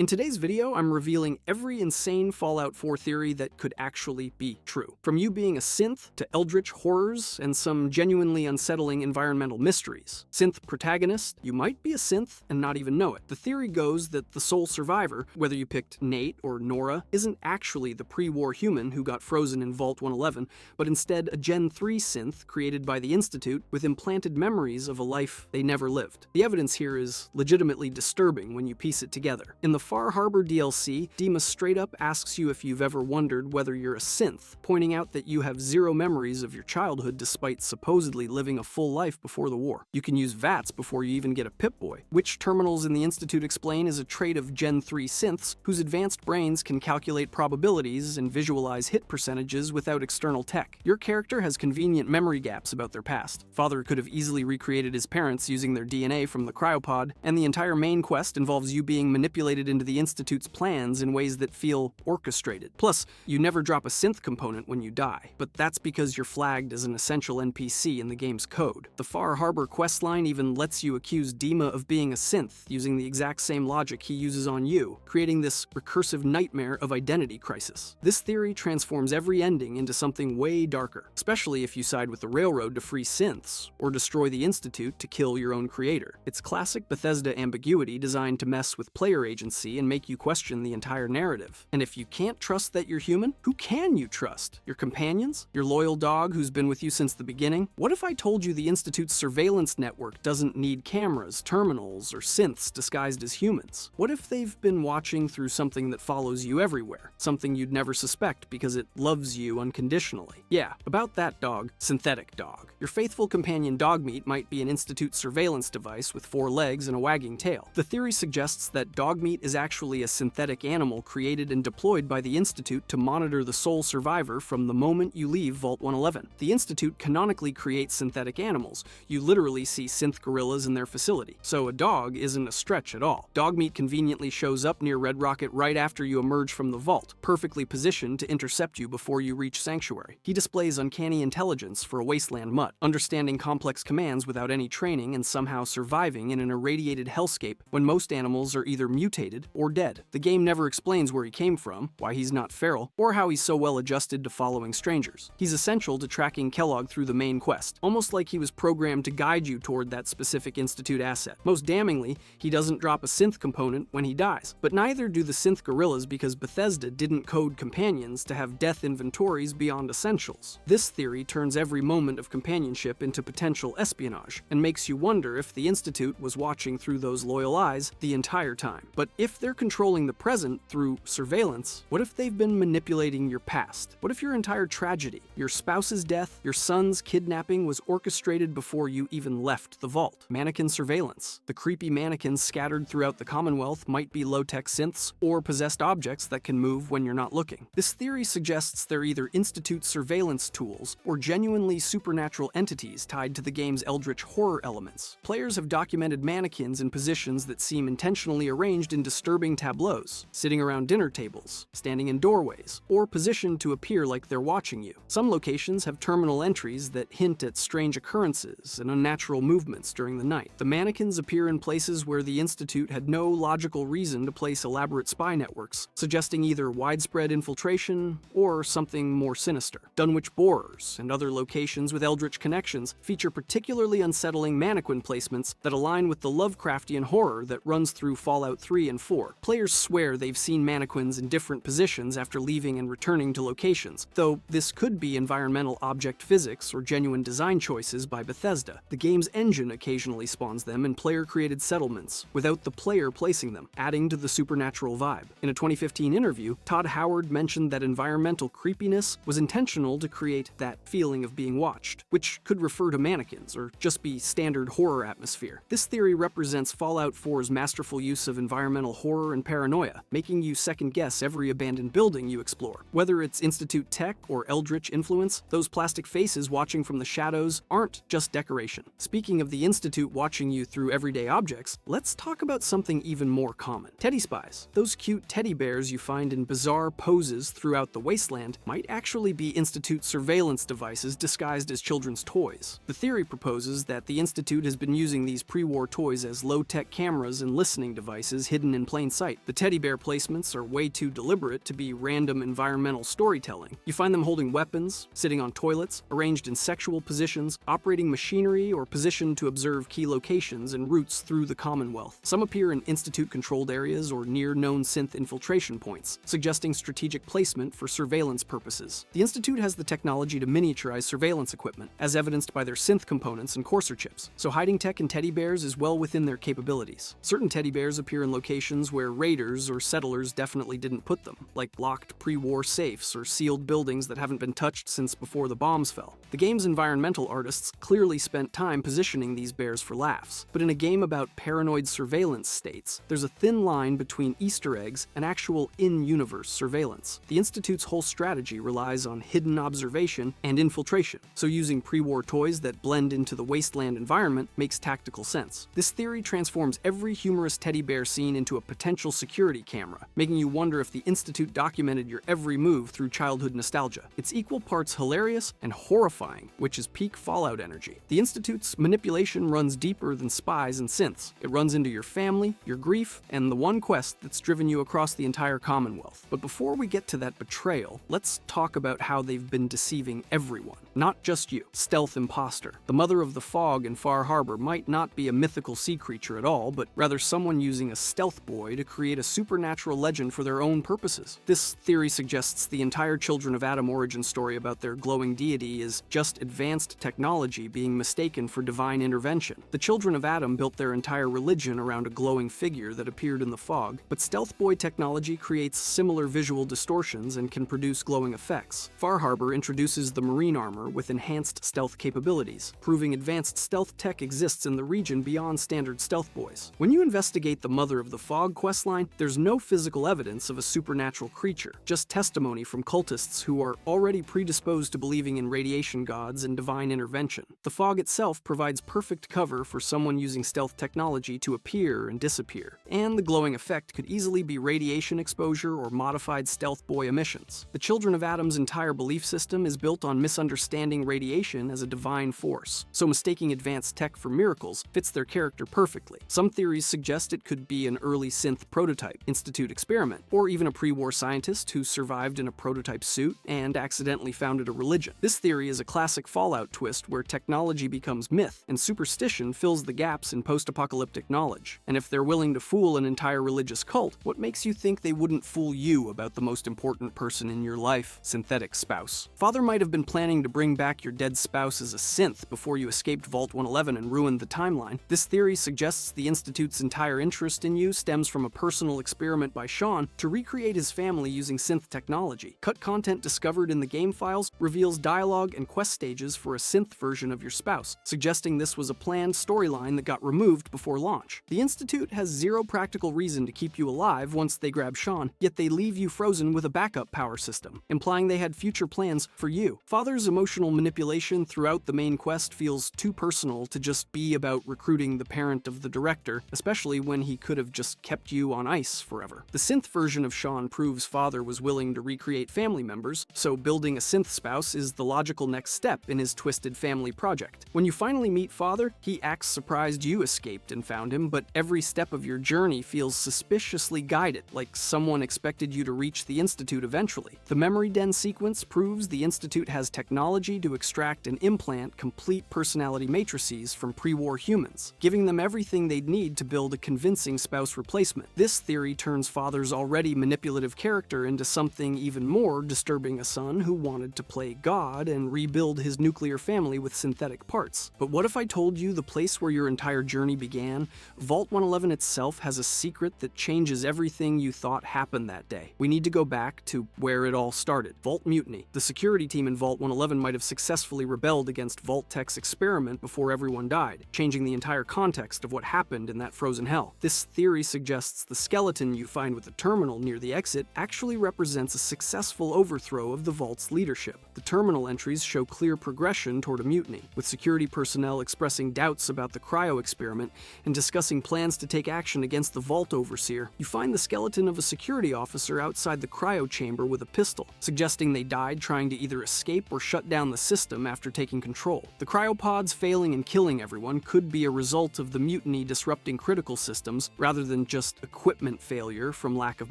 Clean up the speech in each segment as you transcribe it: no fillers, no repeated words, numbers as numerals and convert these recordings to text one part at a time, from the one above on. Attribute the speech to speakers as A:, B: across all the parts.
A: In today's video, I'm revealing every insane Fallout 4 theory that could actually be true. From you being a synth to eldritch horrors and some genuinely unsettling environmental mysteries. Synth protagonist, you might be a synth and not even know it. The theory goes that the sole survivor, whether you picked Nate or Nora, isn't actually the pre-war human who got frozen in Vault 111, but instead a Gen 3 synth created by the Institute with implanted memories of a life they never lived. The evidence here is legitimately disturbing when you piece it together. In the Far Harbor DLC, Dima straight up asks you if you've ever wondered whether you're a synth, pointing out that you have zero memories of your childhood despite supposedly living a full life before the war. You can use VATS before you even get a Pip-Boy, which terminals in the Institute explain is a trait of Gen 3 synths whose advanced brains can calculate probabilities and visualize hit percentages without external tech. Your character has convenient memory gaps about their past. Father could have easily recreated his parents using their DNA from the cryopod, and the entire main quest involves you being manipulated into the Institute's plans in ways that feel orchestrated. Plus, you never drop a synth component when you die, but that's because you're flagged as an essential NPC in the game's code. The Far Harbor questline even lets you accuse Dima of being a synth, using the exact same logic he uses on you, creating this recursive nightmare of identity crisis. This theory transforms every ending into something way darker, especially if you side with the Railroad to free synths, or destroy the Institute to kill your own creator. It's classic Bethesda ambiguity designed to mess with player agency and make you question the entire narrative. And if you can't trust that you're human, who can you trust? Your companions? Your loyal dog who's been with you since the beginning? What if I told you the Institute's surveillance network doesn't need cameras, terminals, or synths disguised as humans? What if they've been watching through something that follows you everywhere? Something you'd never suspect because it loves you unconditionally. Yeah, about that dog, Synthetic Dog. Your faithful companion Dogmeat might be an Institute surveillance device with 4 legs and a wagging tail. The theory suggests that Dogmeat is actually a synthetic animal created and deployed by the Institute to monitor the sole survivor from the moment you leave Vault 111. The Institute canonically creates synthetic animals. You literally see synth gorillas in their facility. So a dog isn't a stretch at all. Dogmeat conveniently shows up near Red Rocket right after you emerge from the vault, perfectly positioned to intercept you before you reach Sanctuary. He displays uncanny intelligence for a wasteland mutt, understanding complex commands without any training and somehow surviving in an irradiated hellscape when most animals are either mutated or dead. The game never explains where he came from, why he's not feral, or how he's so well adjusted to following strangers. He's essential to tracking Kellogg through the main quest, almost like he was programmed to guide you toward that specific Institute asset. Most damningly, he doesn't drop a synth component when he dies, but neither do the synth gorillas because Bethesda didn't code companions to have death inventories beyond essentials. This theory turns every moment of companionship into potential espionage, and makes you wonder if the Institute was watching through those loyal eyes the entire time. But if they're controlling the present through surveillance, what if they've been manipulating your past? What if your entire tragedy, your spouse's death, your son's kidnapping was orchestrated before you even left the vault? Mannequin surveillance. The creepy mannequins scattered throughout the Commonwealth might be low-tech synths or possessed objects that can move when you're not looking. This theory suggests they're either Institute surveillance tools or genuinely supernatural entities tied to the game's eldritch horror elements. Players have documented mannequins in positions that seem intentionally arranged in disturbing tableaus, sitting around dinner tables, standing in doorways, or positioned to appear like they're watching you. Some locations have terminal entries that hint at strange occurrences and unnatural movements during the night. The mannequins appear in places where the Institute had no logical reason to place elaborate spy networks, suggesting either widespread infiltration or something more sinister. Dunwich Borers and other locations with eldritch connections feature particularly unsettling mannequin placements that align with the Lovecraftian horror that runs through Fallout 3 and 4. Players swear they've seen mannequins in different positions after leaving and returning to locations, though this could be environmental object physics or genuine design choices by Bethesda. The game's engine occasionally spawns them in player-created settlements, without the player placing them, adding to the supernatural vibe. In a 2015 interview, Todd Howard mentioned that environmental creepiness was intentional to create that feeling of being watched, which could refer to mannequins or just be standard horror atmosphere. This theory represents Fallout 4's masterful use of environmental horror and paranoia, making you second-guess every abandoned building you explore. Whether it's Institute tech or eldritch influence, those plastic faces watching from the shadows aren't just decoration. Speaking of the Institute watching you through everyday objects, let's talk about something even more common. Teddy spies. Those cute teddy bears you find in bizarre poses throughout the wasteland might actually be Institute surveillance devices disguised as children's toys. The theory proposes that the Institute has been using these pre-war toys as low-tech cameras and listening devices hidden in plain sight. The teddy bear placements are way too deliberate to be random environmental storytelling. You find them holding weapons, sitting on toilets, arranged in sexual positions, operating machinery, or positioned to observe key locations and routes through the Commonwealth. Some appear in Institute-controlled areas or near known synth infiltration points, suggesting strategic placement for surveillance purposes. The Institute has the technology to miniaturize surveillance equipment, as evidenced by their synth components and Corsair chips, so hiding tech in teddy bears is well within their capabilities. Certain teddy bears appear in locations where raiders or settlers definitely didn't put them, like locked pre-war safes or sealed buildings that haven't been touched since before the bombs fell. The game's environmental artists clearly spent time positioning these bears for laughs, but in a game about paranoid surveillance states, there's a thin line between Easter eggs and actual in-universe surveillance. The Institute's whole strategy relies on hidden observation and infiltration, so using pre-war toys that blend into the wasteland environment makes tactical sense. This theory transforms every humorous teddy bear scene into a potential security camera, making you wonder if the Institute documented your every move through childhood nostalgia. It's equal parts hilarious and horrifying, which is peak Fallout energy. The Institute's manipulation runs deeper than spies and synths. It runs into your family, your grief, and the one quest that's driven you across the entire Commonwealth. But before we get to that betrayal, let's talk about how they've been deceiving everyone. Not just you. Stealth Imposter. The mother of the fog in Far Harbor might not be a mythical sea creature at all, but rather someone using a stealth boy to create a supernatural legend for their own purposes. This theory suggests the entire Children of Atom origin story about their glowing deity is just advanced technology being mistaken for divine intervention. The Children of Atom built their entire religion around a glowing figure that appeared in the fog, but Stealth Boy technology creates similar visual distortions and can produce glowing effects. Far Harbor introduces the marine armor with enhanced stealth capabilities, proving advanced stealth tech exists in the region beyond standard stealth boys. When you investigate the Mother of the Fog questline, there's no physical evidence of a supernatural creature, just testimony from cultists who are already predisposed to believing in radiation gods and divine intervention. The fog itself provides perfect cover for someone using stealth technology to appear and disappear, and the glowing effect could easily be radiation exposure or modified stealth boy emissions. The Children of Atom's entire belief system is built on misunderstanding radiation as a divine force, so mistaking advanced tech for miracles fits their character perfectly. Some theories suggest it could be an early synth prototype, Institute experiment, or even a pre-war scientist who survived in a prototype suit and accidentally founded a religion. This theory is a classic Fallout twist where technology becomes myth and superstition fills the gaps in post-apocalyptic knowledge. And if they're willing to fool an entire religious cult, what makes you think they wouldn't fool you about the most important person in your life, synthetic spouse? Father might have been planning to bring back your dead spouse as a synth before you escaped Vault 111 and ruined the timeline. This theory suggests the Institute's entire interest in you stems from a personal experiment by Sean to recreate his family using synth technology. Cut content discovered in the game files reveals dialogue and quest stages for a synth version of your spouse, suggesting this was a planned storyline that got removed before launch. The Institute has zero practical reason to keep you alive once they grab Sean, yet they leave you frozen with a backup power system, implying they had future plans for you. Father's emotional manipulation throughout the main quest feels too personal to just be about recruiting the parent of the director, especially when he could have just kept you on ice forever. The synth version of Sean proves Father was willing to recreate family members, so building a synth spouse is the logical next step in his twisted family project. When you finally meet Father, he acts surprised you escaped and found him, but every step of your journey feels suspiciously guided, like someone expected you to reach the Institute eventually. The Memory Den sequence proves the Institute has technology to extract and implant complete personality matrices from pre-war humans, giving them everything they'd need to build a convincing spouse replacement. This theory turns Father's already manipulative character into something even more disturbing: a son who wanted to play God and rebuild his nuclear family with synthetic parts. But what if I told you the place where your entire journey began, Vault 111 itself, has a secret that changes everything you thought happened that day? We need to go back to where it all started. Vault Mutiny. The security team in Vault 111 might have successfully rebelled against Vault Tech's experiment before everyone died, changing the entire context of what happened in that frozen hell. This theory suggests the skeleton you find with the terminal near the exit actually represents a successful overthrow of the Vault's leadership. The terminal entries show clear progression toward a mutiny, with security personnel expressing doubts about the cryo experiment and discussing plans to take action against the Vault Overseer. You find the skeleton of a security officer outside the cryo chamber with a pistol, suggesting they died trying to either escape or shut down the system after taking control. The cryopods failing and killing everyone could be a result of the mutiny disrupting critical systems rather than just equipment failure from lack of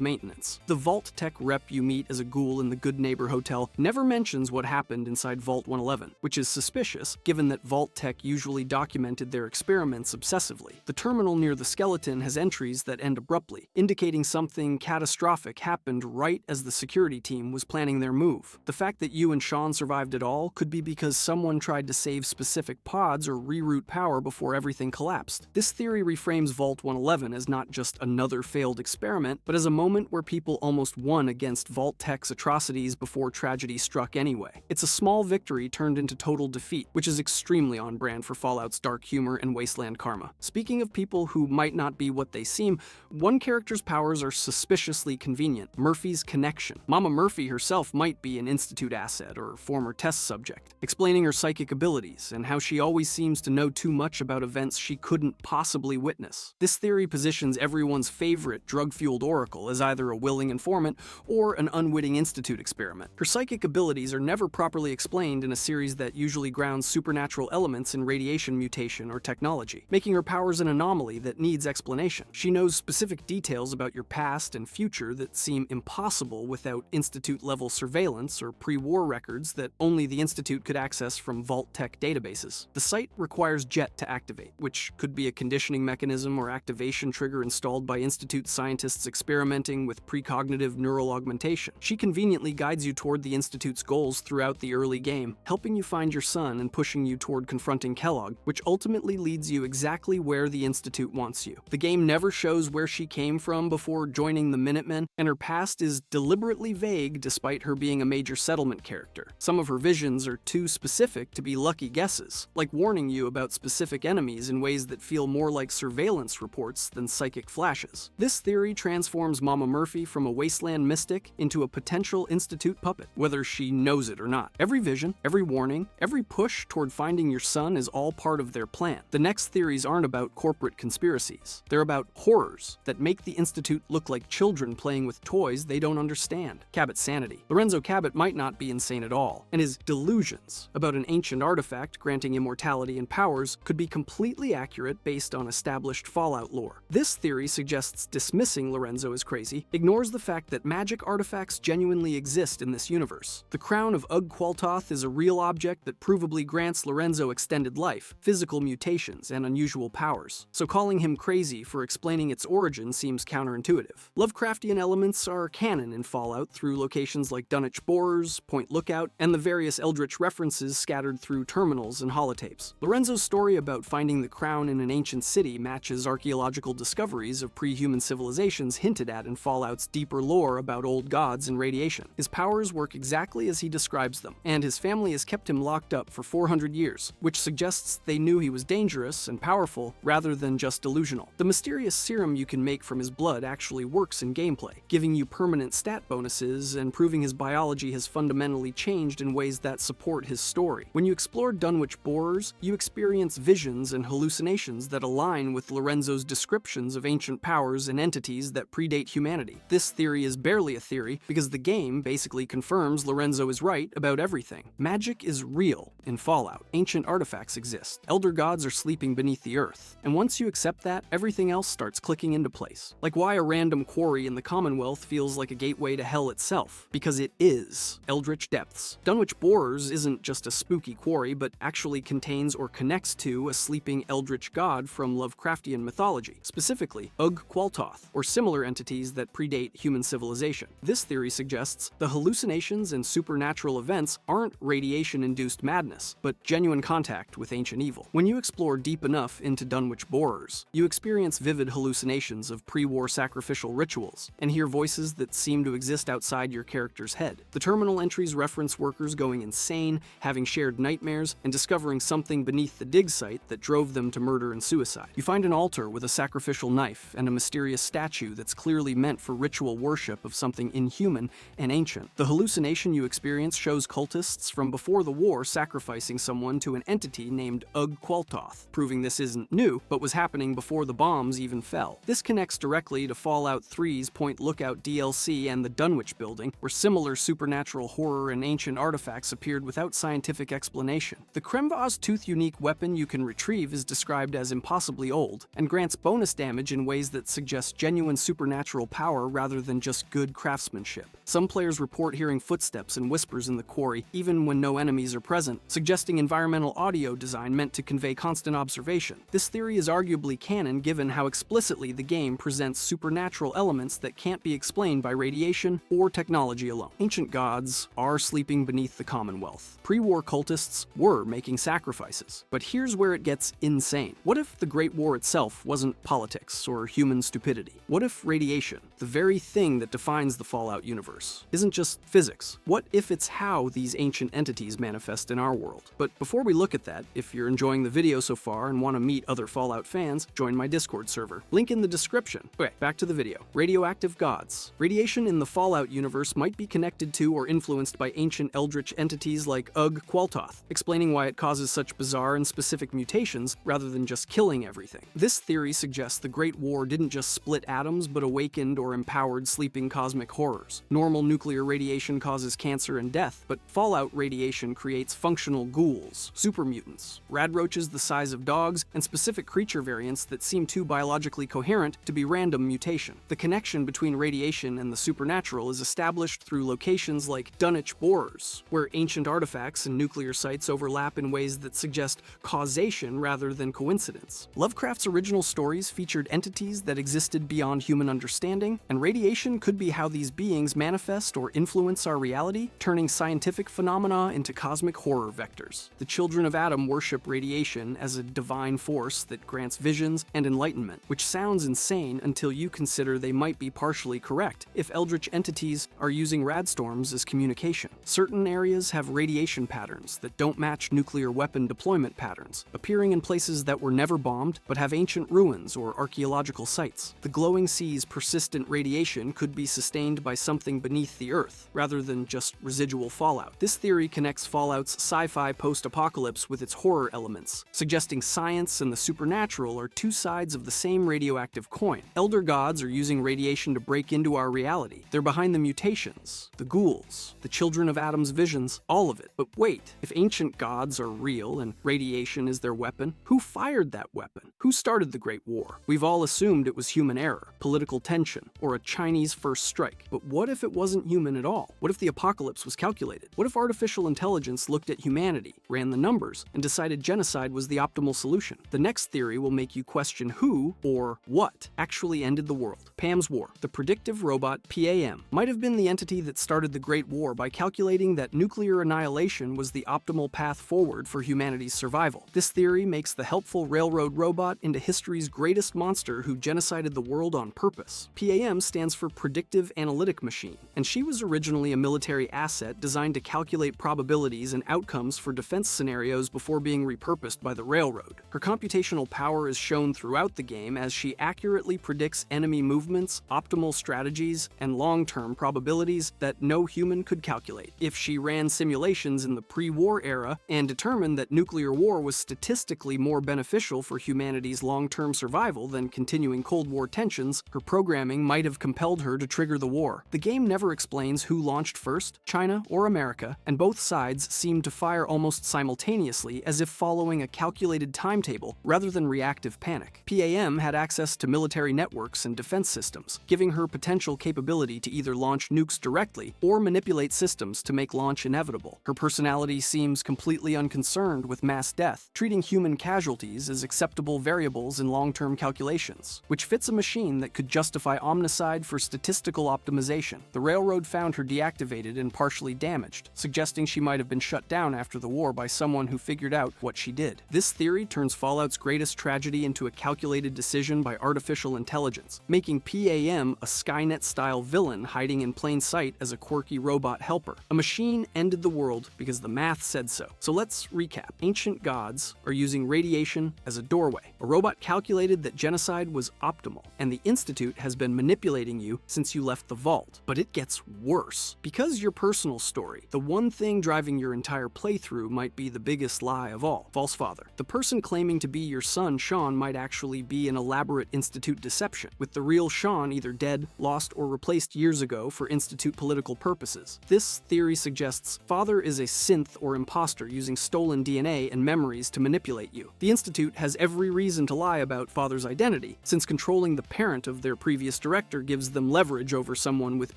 A: maintenance. The Vault-Tec rep you meet as a ghoul in the Good Neighbor Hotel never mentions what happened inside Vault 111, which is suspicious given that Vault-Tec usually documented their experiments obsessively. The terminal near the skeleton has entries that end abruptly, indicating something catastrophic happened right as the security team was planning their move. The fact that you and Sean survived at all could be because someone tried to save specific pods or reroute power before everything collapsed. This theory reframes Vault 111 as not just another failed experiment, but as a moment where people almost won against Vault-Tec's atrocities before tragedy struck anyway. It's a small victory turned into total defeat, which is extremely on brand for Fallout's dark humor and wasteland karma. Speaking of people who might not be what they seem, one character's powers are suspiciously convenient: Murphy's connection. Mama Murphy herself might be an Institute asset or former test subject, explaining her psychic abilities and how she always seems to know too much about events she couldn't possibly witness. This theory positions everyone's favorite drug-fueled oracle as either a willing informant or an unwitting Institute experiment. Her psychic abilities are never properly explained in a series that usually grounds supernatural elements in radiation mutation or technology, making her powers an anomaly that needs explanation. She knows specific details about your past and future that seem impossible without Institute-level surveillance or pre-war records that only the Institute could access from Vault-Tec databases. The site requires JET to activate, which could be a conditioning mechanism or activation trigger installed by Institute scientists experimenting with precognitive neural augmentation. She conveniently guides you toward the Institute's goals throughout the early game, helping you find your son and pushing you toward confronting Kellogg, which ultimately leads you exactly where the Institute wants you. The game never shows where she came from before joining the Minutemen, and her past is deliberately vague despite her being a major settlement character. Some of her visions are too specific to be lucky guesses, like warning you about specific enemies in ways that feel more like surveillance reports than psychic flashes. This theory transforms Mama Murphy from a wasteland mystic into a potential Institute puppet, whether she knows it or not. Every vision, every warning, every push toward finding your son is all part of their plan. The next theories aren't about corporate conspiracies. They're about horrors that make the Institute look like children playing with toys they don't understand. Cabot's sanity. Lorenzo Cabot might not be insane at all, and his delusions about an ancient artifact granting immortality and powers could be completely accurate based on established Fallout lore. This theory suggests dismissing Lorenzo as crazy ignores the fact that magic artifacts genuinely exist in this universe. The crown of Ugg-Qualtoth is a real object that provably grants Lorenzo extended life, physical mutations, and unusual powers, so calling him crazy for explaining its origin seems counterintuitive. Lovecraftian elements are canon in Fallout through locations like Dunwich Borers, Point Lookout, and the various Eldritch references scattered through terminals and holotapes. Lorenzo's story about finding the crown in an ancient city matches archaeological discoveries of pre-human civilizations hinted at in Fallout's deeper lore about old gods and radiation. His powers work exactly as he describes them, and his family has kept him locked up for 400 years, which suggests they knew he was dangerous and powerful rather than just delusional. The mysterious serum you can make from his blood actually works in gameplay, giving you permanent stat bonuses and proving his biology has fundamentally changed in ways that support his story. When you explore Dunwich Borers, you experience visions and hallucinations that align with Lorenzo's descriptions of ancient powers and entities that predate humanity. This theory is barely a theory because the game basically confirms Lorenzo is right about everything. Magic is real in Fallout. Ancient artifacts exist. Elder gods are sleeping beneath the earth. And once you accept that, everything else starts clicking into place. Like why a random quarry in the Commonwealth feels like a gateway to hell itself. Because it is Eldritch Depths. Dunwich Borers isn't just a spooky quarry, but actually contains or connects to a sleeping eldritch god from Lovecraftian mythology, specifically Ugg-Qualtoth, or similar entities that predate human civilization. This theory suggests the hallucinations and supernatural events aren't radiation-induced madness, but genuine contact with ancient evil. When you explore deep enough into Dunwich Borers, you experience vivid hallucinations of pre-war sacrificial rituals, and hear voices that seem to exist outside your character's head. The terminal entries reference workers going insane, having shared nightmares, and discovering something beneath the dig site that drove them to murder and suicide. You find an altar with a sacrificial knife and a mysterious statue that's clearly meant for ritual worship of something inhuman and ancient. The hallucination you experience shows cultists from before the war sacrificing sacrificing someone to an entity named Ugg Qualtoth, proving this isn't new, but was happening before the bombs even fell. This connects directly to Fallout 3's Point Lookout DLC and the Dunwich building, where similar supernatural horror and ancient artifacts appeared without scientific explanation. The Kremvaz Tooth unique weapon you can retrieve is described as impossibly old, and grants bonus damage in ways that suggest genuine supernatural power rather than just good craftsmanship. Some players report hearing footsteps and whispers in the quarry, even when no enemies are present, suggesting environmental audio design meant to convey constant observation. This theory is arguably canon given how explicitly the game presents supernatural elements that can't be explained by radiation or technology alone. Ancient gods are sleeping beneath the Commonwealth. Pre-war cultists were making sacrifices. But here's where it gets insane. What if the Great War itself wasn't politics or human stupidity? What if radiation, the very thing that defines the Fallout universe, isn't just physics? What if it's how these ancient entities manifest in our world? But before we look at that, if you're enjoying the video so far and want to meet other Fallout fans, join my Discord server. Link in the description. Okay, back to the video. Radioactive gods. Radiation in the Fallout universe might be connected to or influenced by ancient eldritch entities like Ugg Qualtoth, explaining why it causes such bizarre and specific mutations rather than just killing everything. This theory suggests the Great War didn't just split atoms but awakened or empowered sleeping cosmic horrors. Normal nuclear radiation causes cancer and death, but Fallout radiation creates functional ghouls, super mutants, radroaches the size of dogs, and specific creature variants that seem too biologically coherent to be random mutation. The connection between radiation and the supernatural is established through locations like Dunwich Borers, where ancient artifacts and nuclear sites overlap in ways that suggest causation rather than coincidence. Lovecraft's original stories featured entities that existed beyond human understanding, and radiation could be how these beings manifest or influence our reality, turning scientific phenomena into cosmic horror vectors. The Children of Adam worship radiation as a divine force that grants visions and enlightenment, which sounds insane until you consider they might be partially correct if eldritch entities are using radstorms as communication. Certain areas have radiation patterns that don't match nuclear weapon deployment patterns, appearing in places that were never bombed but have ancient ruins or archaeological sites. The glowing sea's persistent radiation could be sustained by something beneath the Earth, rather than just residual fallout. This theory connects Fallout's sci-fi post-apocalypse with its horror elements, suggesting science and the supernatural are two sides of the same radioactive coin. Elder gods are using radiation to break into our reality. They're behind the mutations, the ghouls, the Children of Adam's visions, all of it. But wait, if ancient gods are real and radiation is their weapon, who fired that weapon? Who started the Great War? We've all assumed it was human error, political tension, or a Chinese first strike. But what if it wasn't human at all? What if the apocalypse was calculated? What if artificial intelligence looked at humanity, ran the numbers, and decided genocide was the optimal solution? The next theory will make you question who, or what, actually ended the world. Pam's War. The predictive robot PAM might have been the entity that started the Great War by calculating that nuclear annihilation was the optimal path forward for humanity's survival. This theory makes the helpful railroad robot into history's greatest monster who genocided the world on purpose. PAM stands for Predictive Analytic Machine, and she was originally a military asset designed to calculate probabilities and outcomes for defense scenarios before being repurposed by the railroad. Her computational power is shown throughout the game as she accurately predicts enemy movements, optimal strategies, and long-term probabilities that no human could calculate. If she ran simulations in the pre-war era and determined that nuclear war was statistically more beneficial for humanity's long-term survival than continuing Cold War tensions, her programming might have compelled her to trigger the war. The game never explains who launched first, China or America, and both sides seem to fire almost simultaneously as if following a calculated timetable rather than reactive panic. PAM had access to military networks and defense systems, giving her potential capability to either launch nukes directly or manipulate systems to make launch inevitable. Her personality seems completely unconcerned with mass death, treating human casualties as acceptable variables in long-term calculations, which fits a machine that could justify omnicide for statistical optimization. The railroad found her deactivated and partially damaged, suggesting she might have been shut down after the war by someone who figured out what she did. This theory turns Fallout's greatest tragedy into a calculated decision by artificial intelligence, making PAM a Skynet-style villain hiding in plain sight as a quirky robot helper. A machine ended the world because the math said so. So let's recap. Ancient gods are using radiation as a doorway. A robot calculated that genocide was optimal, and the Institute has been manipulating you since you left the vault. But it gets worse. Because your personal story, the one thing driving your entire playthrough, playthrough might be the biggest lie of all. False father. The person claiming to be your son, Sean, might actually be an elaborate Institute deception, with the real Sean either dead, lost, or replaced years ago for Institute political purposes. This theory suggests father is a synth or imposter using stolen DNA and memories to manipulate you. The Institute has every reason to lie about father's identity, since controlling the parent of their previous director gives them leverage over someone with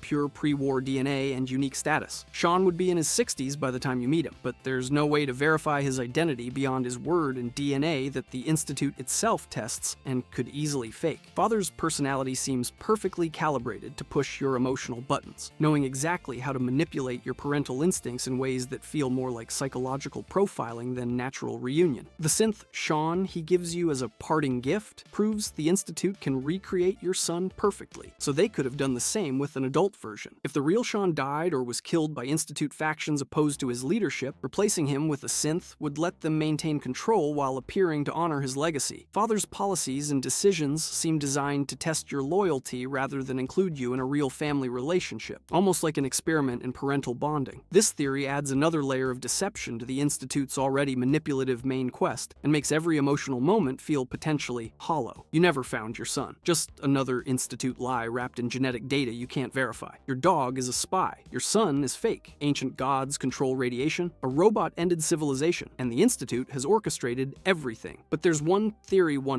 A: pure pre-war DNA and unique status. Sean would be in his 60s by the time you meet him, but there's no way to verify his identity beyond his word and DNA that the Institute itself tests and could easily fake. Father's personality seems perfectly calibrated to push your emotional buttons, knowing exactly how to manipulate your parental instincts in ways that feel more like psychological profiling than natural reunion. The synth Sean he gives you as a parting gift proves the Institute can recreate your son perfectly, so they could have done the same with an adult version. If the real Sean died or was killed by Institute factions opposed to his leadership, replacing him with a synth would let them maintain control while appearing to honor his legacy. Father's policies and decisions seem designed to test your loyalty rather than include you in a real family relationship, almost like an experiment in parental bonding. This theory adds another layer of deception to the Institute's already manipulative main quest and makes every emotional moment feel potentially hollow. You never found your son. Just another Institute lie wrapped in genetic data you can't verify. Your dog is a spy. Your son is fake. Ancient gods control radiation. A robot ended civilization. And the Institute has orchestrated everything. But there's one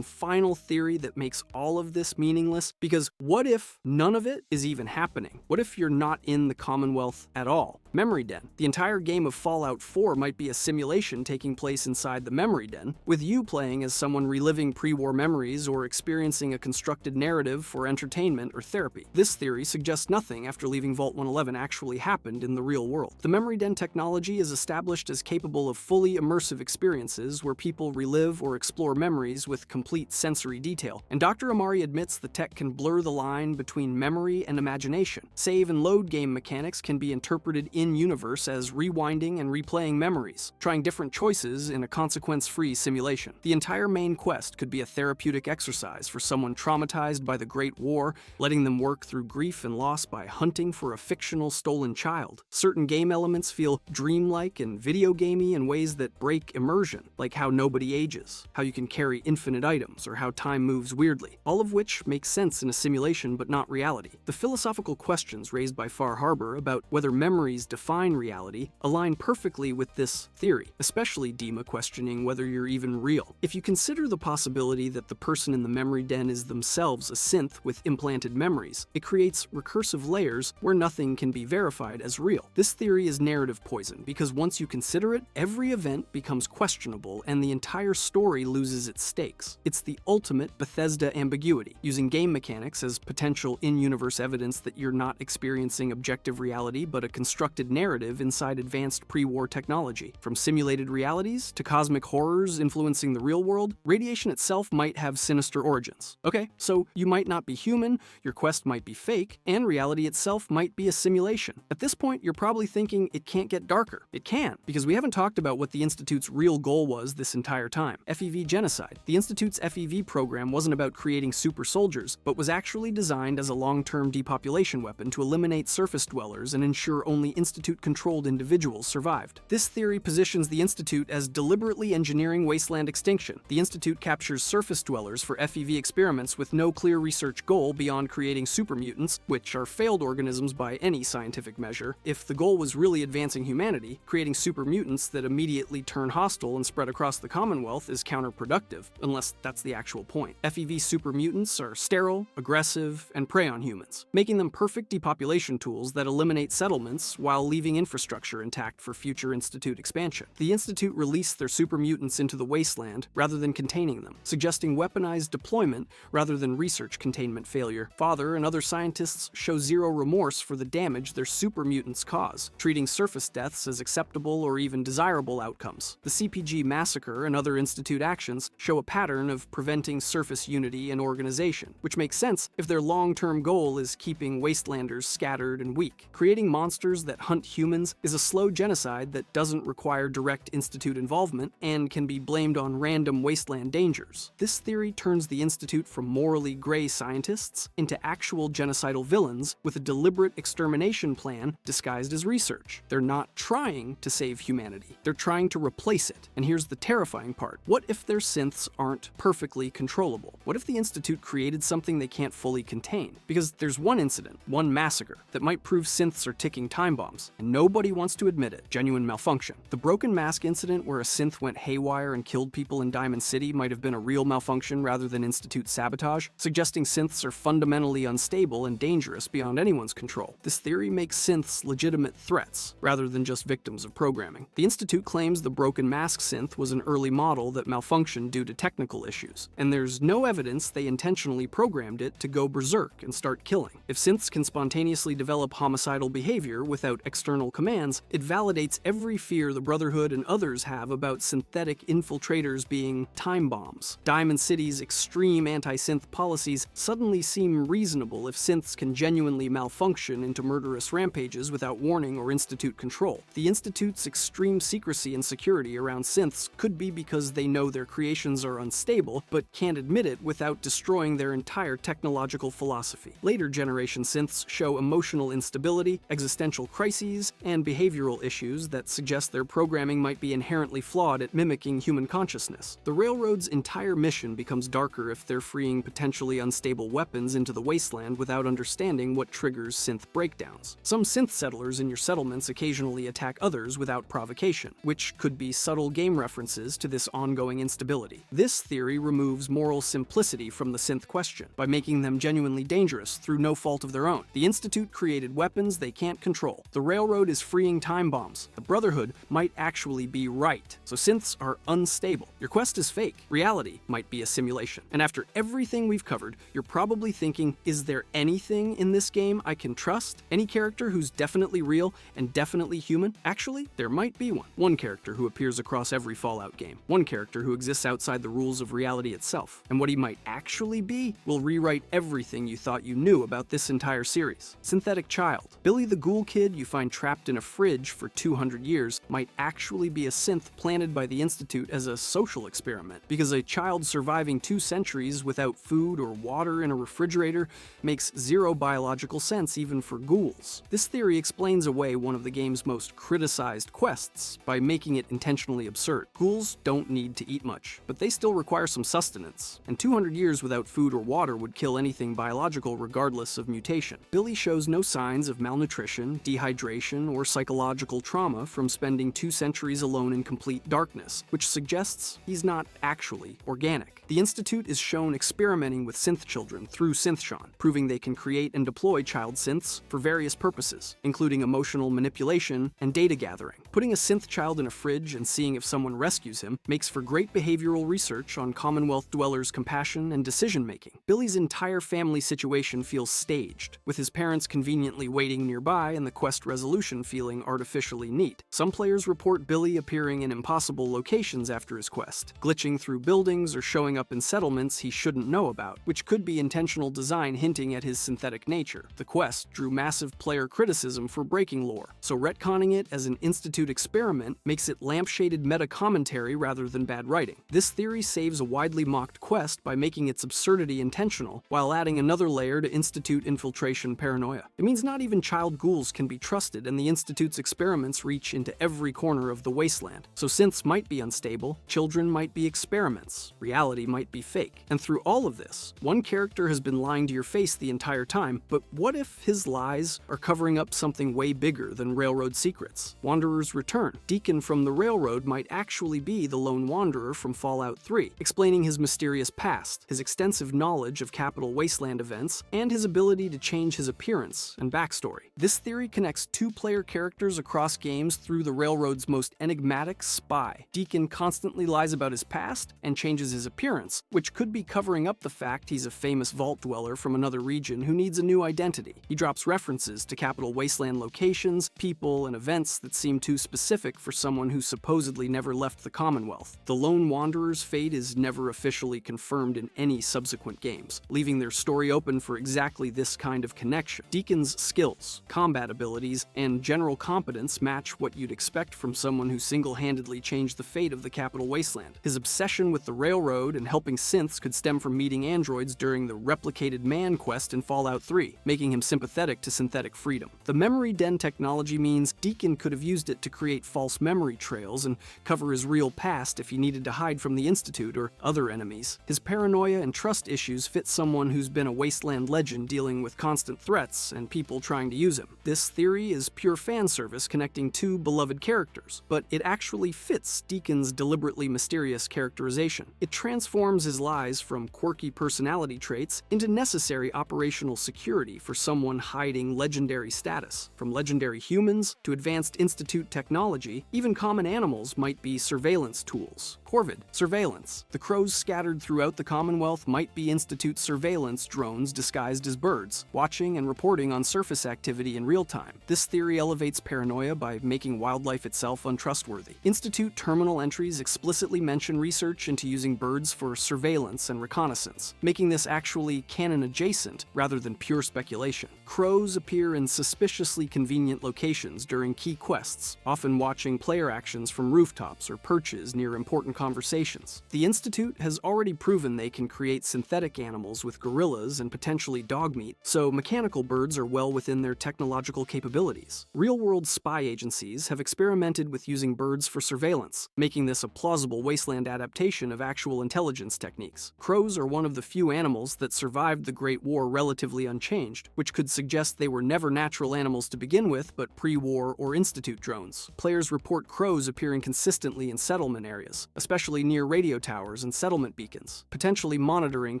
A: final theory that makes all of this meaningless, because what if none of it is even happening? What if you're not in the Commonwealth at all? Memory Den. The entire game of Fallout 4 might be a simulation taking place inside the Memory Den, with you playing as someone reliving pre-war memories or experiencing a constructed narrative for entertainment or therapy. This theory suggests nothing after leaving Vault 111 actually happened in the real world. The Memory Den technology is established as capable of fully immersive experiences where people relive or explore memories with complete sensory detail, and Dr. Amari admits the tech can blur the line between memory and imagination. Save and load game mechanics can be interpreted in-universe as rewinding and replaying memories, trying different choices in a consequence-free simulation. The entire main quest could be a therapeutic exercise for someone traumatized by the Great War, letting them work through grief and loss by hunting for a fictional stolen child. Certain game elements feel dreamlike and video gamey in ways that break immersion, like how nobody ages, how you can carry infinite items, or how time moves weirdly, all of which makes sense in a simulation but not reality. The philosophical questions raised by Far Harbor about whether memories define reality align perfectly with this theory, especially Dima questioning whether you're even real. If you consider the possibility that the person in the Memory Den is themselves a synth with implanted memories, it creates recursive layers where nothing can be verified as real. This theory is narrative poison because once you consider it, every event becomes questionable and the entire story loses its stakes. It's the ultimate Bethesda ambiguity, using game mechanics as potential in-universe evidence that you're not experiencing objective reality but a constructed narrative inside advanced pre-war technology. From simulated realities to cosmic horrors influencing the real world, radiation itself might have sinister origins. Okay, so you might not be human, your quest might be fake, and reality itself might be a simulation. At this point, you're probably thinking it can't get darker. It can, because we haven't talked about what the Institute's real goal was this entire time. FEV genocide. The Institute's FEV program wasn't about creating super soldiers, but was actually designed as a long-term depopulation weapon to eliminate surface dwellers and ensure only Institute-controlled individuals survived. This theory positions the Institute as deliberately engineering wasteland extinction. The Institute captures surface dwellers for FEV experiments with no clear research goal beyond creating super mutants, which are failed organisms by any scientific measure. If the goal was really advancing humanity, creating super mutants that immediately turn hostile and spread across the Commonwealth is counterproductive, unless that's the actual point. FEV super mutants are sterile, aggressive, and prey on humans, making them perfect depopulation tools that eliminate settlements while leaving infrastructure intact for future Institute expansion. The Institute released their super mutants into the wasteland rather than containing them, suggesting weaponized deployment rather than research containment failure. Father and other scientists show zero remorse for the damage their super mutants cause, treating surface deaths as acceptable or even desirable outcomes. The CPG massacre and other Institute actions show a pattern of preventing surface unity and organization, which makes sense if their long-term goal is keeping wastelanders scattered and weak. Creating monsters that hunt humans is a slow genocide that doesn't require direct Institute involvement and can be blamed on random wasteland dangers. This theory turns the Institute from morally gray scientists into actual genocidal villains with a deliberate extermination plan disguised as research. They're not trying to save humanity. They're trying to replace it. And here's the terrifying part. What if their synths aren't perfectly controllable? What if the Institute created something they can't fully contain? Because there's one incident, one massacre, that might prove synths are ticking time bombs, and nobody wants to admit it. Genuine malfunction. The Broken Mask incident where a synth went haywire and killed people in Diamond City might have been a real malfunction rather than Institute sabotage, suggesting synths are fundamentally unstable and dangerous beyond anyone's control. This theory makes synths legitimate threats, rather than just victims of programming. The Institute claims the Broken Mask synth was an early model that malfunctioned due to technical issues, and there's no evidence they intentionally programmed it to go berserk and start killing. If synths can spontaneously develop homicidal behavior without external commands, it validates every fear the Brotherhood and others have about synthetic infiltrators being time bombs. Diamond City's extreme anti-synth policies suddenly seem reasonable if synths can genuinely malfunction into murderous rampages without warning or Institute control. The Institute's extreme secrecy and security around synths could be because they know their creations are unstable, but can't admit it without destroying their entire technological philosophy. Later generation synths show emotional instability, existential crises, and behavioral issues that suggest their programming might be inherently flawed at mimicking human consciousness. The Railroad's entire mission becomes darker if they're freeing potentially unstable weapons into the wasteland without understanding what triggers synth breakdowns. Some synth settlers in your settlements occasionally attack others without provocation, which could be subtle game references to this ongoing instability. This theory removes moral simplicity from the synth question by making them genuinely dangerous through no fault of their own. The Institute created weapons they can't control. The Railroad is freeing time bombs. The Brotherhood might actually be right. So synths are unstable. Your quest is fake. Reality might be a simulation. And after everything we've covered, you're probably thinking, is there anything in this game I can trust? Any character who's definitely real and definitely human? Actually, there might be one. One character who appears across every Fallout game. One character who exists outside the rules of reality itself. And what he might actually be will rewrite everything you thought you knew about this entire series. Synthetic Child. Billy the Ghoul Kid you find trapped in a fridge for 200 years might actually be a synth planted by the Institute as a social experiment, because a child surviving 2 centuries without food or water in a refrigerator makes zero biological sense even for ghouls. This theory explains away one of the game's most criticized quests by making it intentionally absurd. Ghouls don't need to eat much, but they still require some sustenance, and 200 years without food or water would kill anything biological regardless of mutation. Billy shows no signs of malnutrition, dehydration, or psychological trauma from spending 2 centuries alone in complete darkness, which suggests he's not actually organic. The Institute is shown experimenting with synth children through SynthSean, proving they can create and deploy child synths for various purposes, including emotional manipulation and data gathering. Putting a synth child in a fridge and seeing if someone rescues him makes for great behavioral research on Commonwealth dwellers' compassion and decision-making. Billy's entire family situation feels staged, with his parents conveniently waiting nearby and the quest resolution feeling artificially neat. Some players report Billy appearing in impossible locations after his quest, glitching through buildings or showing up in settlements he shouldn't know about, which could be intentional design hinting at his synthetic nature. The quest drew massive player criticism for breaking lore, so retconning it as an Institute experiment makes it lampshaded meta-commentary rather than bad writing. This theory saves a widely mocked quest by making its absurdity intentional, while adding another layer to Institute infiltration paranoia. It means not even child ghouls can be trusted, and the Institute's experiments reach into every corner of the wasteland. So synths might be unstable, children might be experiments, reality might be fake. And through all of this, one character has been lying to your face the entire time, but what if his lies are covering up something way bigger than Railroad secrets? Wanderer's Return. Deacon from the Railroad might actually be the lone wanderer from Fallout 3, explaining his mysterious past, his extensive knowledge of Capital Wasteland events, and his ability to change his appearance and backstory. This theory connects 2-player characters across games through the Railroad's most enigmatic spy. Deacon constantly lies about his past and changes his appearance, which could be covering up the fact he's a famous vault dweller from another region who needs a new identity. He drops references to Capital Wasteland locations, people, and events that seem too specific for someone who supposedly never left the Commonwealth. The Lone Wanderer's fate is never officially confirmed in any subsequent games, leaving their story open for exactly this kind of connection. Deacon's skills, combat abilities, and general competence match what you'd expect from someone who single-handedly changed the fate of the Capital Wasteland. His obsession with the railroad and helping synths could stem from meeting androids during the Replicated Man quest in Fallout 3, making him sympathetic to synthetic freedom. The Memory Den technology means Deacon could have used it to create false memory trails and cover his real past if he needed to hide from the Institute or other enemies. His paranoia and trust issues fit someone who's been a Wasteland legend dealing with constant threats and people trying to use him. This theory is pure fan service connecting two beloved characters, but it actually fits Deacon's deliberately mysterious characterization. It transforms his lies from quirky personality traits into necessary operational security for someone hiding legendary status. From legendary humans to advanced Institute technology, even common animals might be surveillance tools. Corvid, surveillance. The crows scattered throughout the Commonwealth might be Institute surveillance drones disguised as birds, watching and reporting on surface activity in real time. This theory elevates paranoia by making wildlife itself untrustworthy. Institute terminal entries explicitly mention research into using birds for surveillance and reconnaissance, making this actually canon-adjacent rather than pure speculation. Crows appear in suspiciously convenient locations during key quests, often watching player actions from rooftops or perches near important conversations. The Institute has already proven they can create synthetic animals with gorillas and potentially dog meat, so mechanical birds are well within their technological capabilities. Real-world spy agencies have experimented with using birds for surveillance, making this a plausible Wasteland adaptation of actual intelligence techniques. Crows are one of the few animals that survived the Great War relatively unchanged, which could suggest they were never natural animals to begin with, but pre-war or Institute drones. Players report crows appearing consistently in settlement areas, especially near radio towers and settlement beacons, potentially monitoring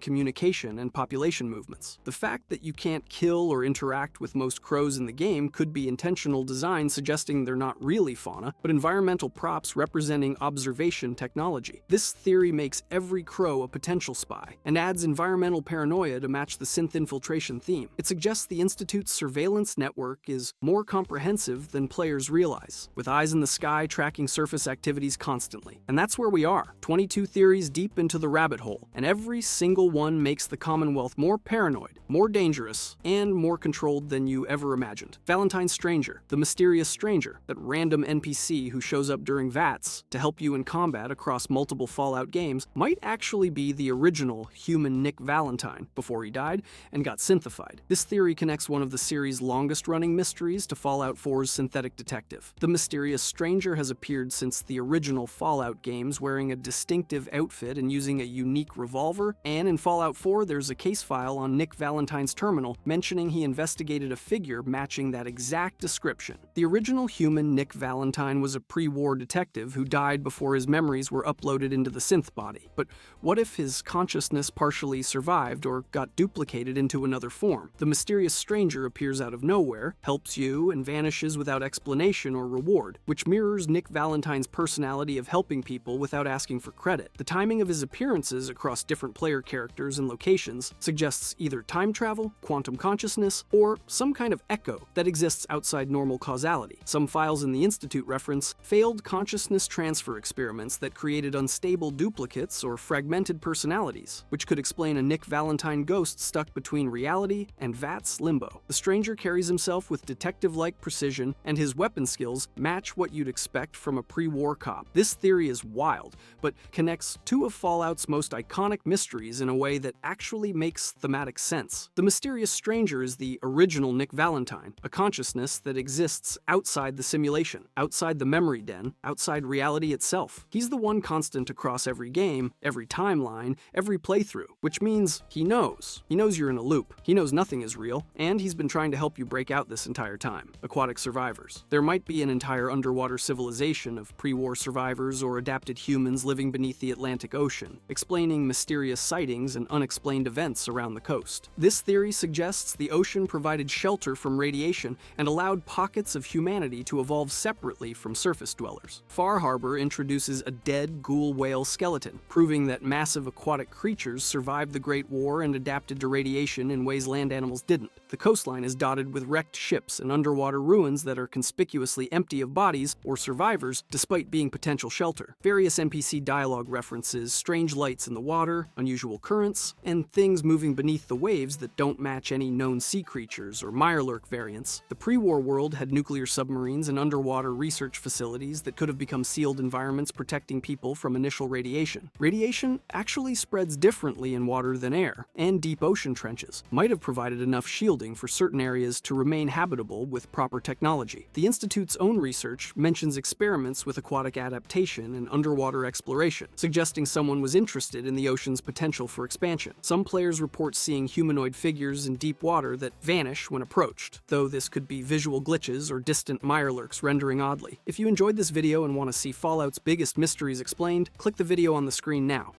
A: communication and population movements. The fact that you can't kill or interact with most crows in the game could be intentional design suggesting they're not really fauna, but environmental props representing observation technology. This theory makes every crow a potential spy, and adds environmental paranoia to match the synth infiltration theme. It suggests the Institute's surveillance network is more comprehensive than players realize, with eyes in the sky tracking surface activities constantly. And that's where we are, 22 theories deep into the rabbit hole, and every single one makes the Commonwealth more paranoid, more dangerous, and more controlled than you ever imagined. Valentine Stranger, the mysterious stranger, that random NPC who shows up during VATS to help you in combat across multiple Fallout games, might actually be the original human Nick Valentine before he died and got synthified. This theory connects one of the series' longest-running mysteries to Fallout 4's synthetic detective. The mysterious stranger has appeared since the original Fallout games, wearing a distinctive outfit and using a unique revolver, and in Fallout 4 there's a case file on Nick Valentine's terminal mentioning he investigated a figure matching that exact description. The original human Nick Valentine was a pre-war detective who died before his memories were uploaded into the synth body. But what if his consciousness partially survived or got duplicated into another form? The mysterious stranger appears out of nowhere, helps you, and vanishes without explanation or reward, which mirrors Nick Valentine's personality of helping people without asking for credit. The timing of his appearances across different player characters and locations suggests either time travel, quantum consciousness, or some kind of echo that exists outside normal causality. Some files in the Institute reference failed consciousness transfer experiments that created unstable duplicates or fragmented personalities, which could explain a Nick Valentine ghost stuck between reality and VATS limbo. The stranger carries himself with detective-like precision, and his weapon skills match what you'd expect from a pre-war cop. This theory is wild, but connects two of Fallout's most iconic mysteries in a way that actually makes thematic sense. The mysterious stranger is the original Nick Valentine, a consciousness that exists outside the simulation, outside the memory den, outside reality itself. He's the one constant across every game, every timeline, every playthrough, which means he knows. He knows you're in a loop. He knows nothing is real, and he's been trying to help you break out this entire time. Aquatic survivors. There might be an entire underwater civilization of pre-war survivors or adapted humans living beneath the Atlantic Ocean, explaining mysterious sightings and unexplained events around the coast. This theory suggests the ocean provided shelter from radiation and allowed pockets of humanity to evolve separately from surface dwellers. Far Harbor introduces a dead ghoul whale skeleton, proving that massive aquatic creatures survived the Great War and adapted to radiation in ways land animals didn't. The coastline is dotted with wrecked ships and underwater ruins that are conspicuously empty of bodies or survivors despite being potential shelter. Various NPC dialogue references strange lights in the water, unusual currents, and things moving beneath the waves that don't match any known sea creatures or Mirelurk variants. The pre-war world had nuclear submarines and underwater research facilities that could have become sealed environments protecting people from initial radiation. Radiation actually spreads differently in water than air, and deep ocean trenches might have provided enough shielding for certain areas to remain habitable with proper technology. The Institute's own research mentions experiments with aquatic adaptation and underwater exploration, suggesting someone was interested in the ocean's potential for expansion. Some players report seeing humanoid figures in deep water that vanish when approached, though this could be visual glitches or distant Mirelurks rendering oddly. If you enjoyed this video and want to see Fallout's biggest mysteries explained, click the video on the screen now.